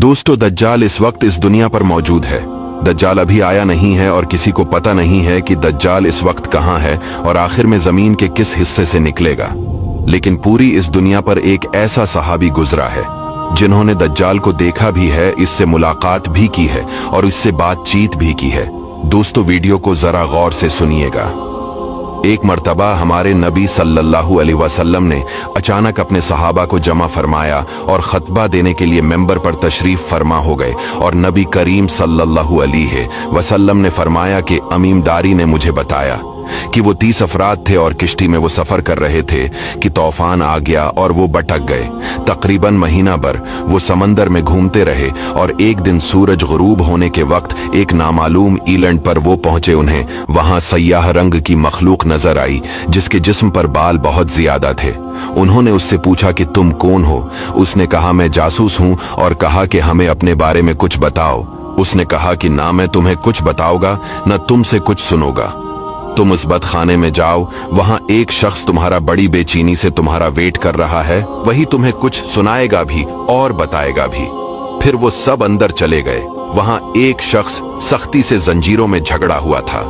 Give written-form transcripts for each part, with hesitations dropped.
दोस्तों, दज्जाल इस वक्त इस दुनिया पर मौजूद है। दज्जाल अभी आया नहीं है और किसी को पता नहीं है कि दज्जाल इस वक्त कहां है और आखिर में जमीन के किस हिस्से से निकलेगा। लेकिन पूरी इस दुनिया पर एक ऐसा सहाबी गुजरा है जिन्होंने दज्जाल को देखा भी है, इससे मुलाकात भी की है और इससे बातचीत भी की है। दोस्तों, वीडियो को जरा गौर से सुनिएगा। एक मर्तबा हमारे नबी सल्लल्लाहु अलैहि वसल्लम ने अचानक अपने सहाबा को जमा फरमाया और खतबा देने के लिए मेंबर पर तशरीफ फरमा हो गए और नबी करीम सल्लल्लाहु अलैहि वसल्लम ने फरमाया कि अमीमदारी ने मुझे बताया कि वो 30 अफराद थे और किश्ती में वो सफर कर रहे थे कि तूफान आ गया और वो भटक गए। तकरीबन महीना भर वो समंदर में घूमते रहे और एक दिन सूरज गुरूब होने के वक्त एक नामालूम ईलैंड पर वो पहुंचे। उन्हें वहां सयाह रंग की मखलूक नजर आई जिसके जिस्म पर बाल बहुत ज्यादा थे। उन्होंने उससे पूछा कि तुम कौन हो? उसने कहा, मैं जासूस हूं, और कहा कि हमें अपने बारे में कुछ बताओ। उसने कहा कि ना मैं तुम्हें कुछ बताऊंगा न तुमसे कुछ सुनूंगा। तुम उस बदखाने में जाओ, वहां एक शख्स तुम्हारा बड़ी बेचैनी से तुम्हारा वेट कर रहा है, वही तुम्हें कुछ सुनाएगा भी और बताएगा भी। फिर वो सब अंदर चले गए। वहां एक शख्स सख्ती से जंजीरों में झगड़ा हुआ था।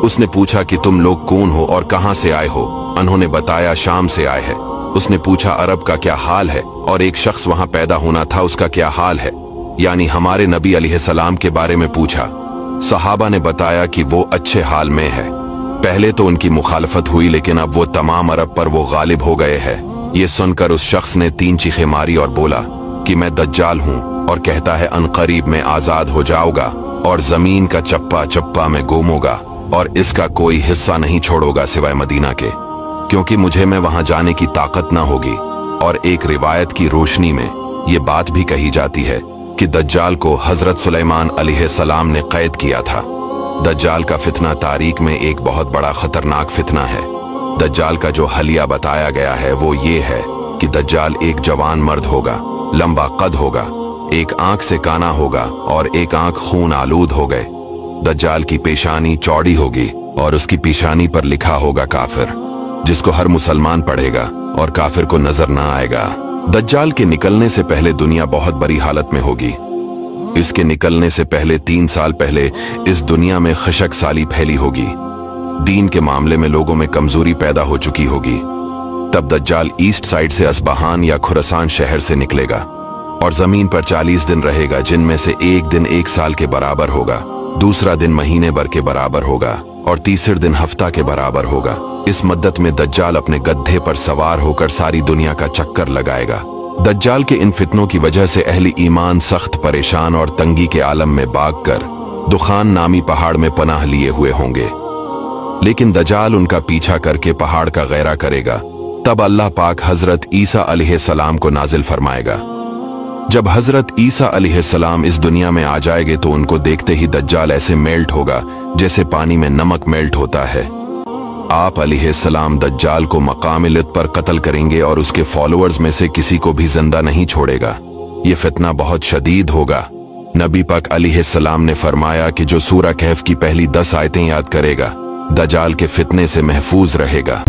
उसने पूछा कि तुम लोग कौन हो और कहां से आए हो? उन्होंने बताया, शाम से आए हैं। उसने पूछा, अरब का क्या हाल है? और एक शख्स वहां पैदा होना था, उसका क्या हाल है? यानी हमारे नबी अलैहिस्सलाम के बारे में पूछा। सहाबा ने बताया कि वो अच्छे हाल में है। पहले तो उनकी मुखालफत हुई, लेकिन अब वो तमाम अरब पर वो गालिब हो गए हैं। ये सुनकर उस शख्स ने 3 चीखें मारी और बोला कि मैं दज्जाल हूं और कहता है अनकरीब में आजाद हो जाऊंगा और जमीन का चप्पा चप्पा में घूमूंगा और इसका कोई हिस्सा नहीं छोड़ूंगा सिवाय मदीना के, क्योंकि मुझे में वहां जाने की ताकत ना होगी। और एक रिवायत की रोशनी में ये बात भी कही जाती है कि दज्जाल को हजरत सुलेमान अलैहिस्सलाम ने कैद किया था। दज्जाल का फितना तारीख में एक बहुत बड़ा खतरनाक फितना है। दज्जाल का जो हलिया बताया गया है वो ये है कि दज्जाल एक जवान मर्द होगा, लंबा कद होगा, एक आंख से काना होगा और एक आंख खून आलूद हो गए। दज्जाल की पेशानी चौड़ी होगी और उसकी पेशानी पर लिखा होगा काफिर, जिसको हर मुसलमान पढ़ेगा और काफिर को नजर ना आएगा। दज्जाल के निकलने से पहले दुनिया बहुत बुरी हालत में होगी। इसके निकलने से पहले 3 साल पहले इस दुनिया में खशक साली फैली होगी। दीन के मामले में लोगों में कमजोरी पैदा हो चुकी होगी। तब दज्जाल ईस्ट साइड से अस्बहान या खुरासान शहर से निकलेगा और जमीन पर 40 दिन रहेगा, जिनमें से एक दिन 1 साल के बराबर होगा, दूसरा दिन महीने भर के बराबर होगा और तीसरे दिन हफ्ता के बराबर होगा। इस मद्दत में दज्जाल अपने गड्ढे पर सवार होकर सारी दुनिया का चक्कर लगाएगा। दज्जाल के इन फितनों की वजह से अहले ईमान सख्त परेशान और तंगी के आलम में भागकर दुखान नामी पहाड़ में पनाह लिए हुए होंगे। लेकिन दज्जाल उनका पीछा करके पहाड़ का गैरा करेगा। तब अल्लाह पाक हजरत ईसा अलैहिस्सलाम को नाजिल फरमाएगा। जब हजरत ईसा अलैहिस्सलाम इस दुनिया में आ जाएंगे तो उनको देखते ही दज्जाल ऐसे मेल्ट होगा जैसे पानी में नमक मेल्ट होता है। आप अलैहिस्सलाम दज्जाल को मकाम-ए-लित पर कत्ल करेंगे और उसके फॉलोअर्स में से किसी को भी जिंदा नहीं छोड़ेगा। ये फितना बहुत शदीद होगा। नबी पाक अलैहिस्सलाम ने फरमाया कि जो सूरह कहफ की पहली 10 आयतें याद करेगा दज्जाल के फितने से महफूज रहेगा।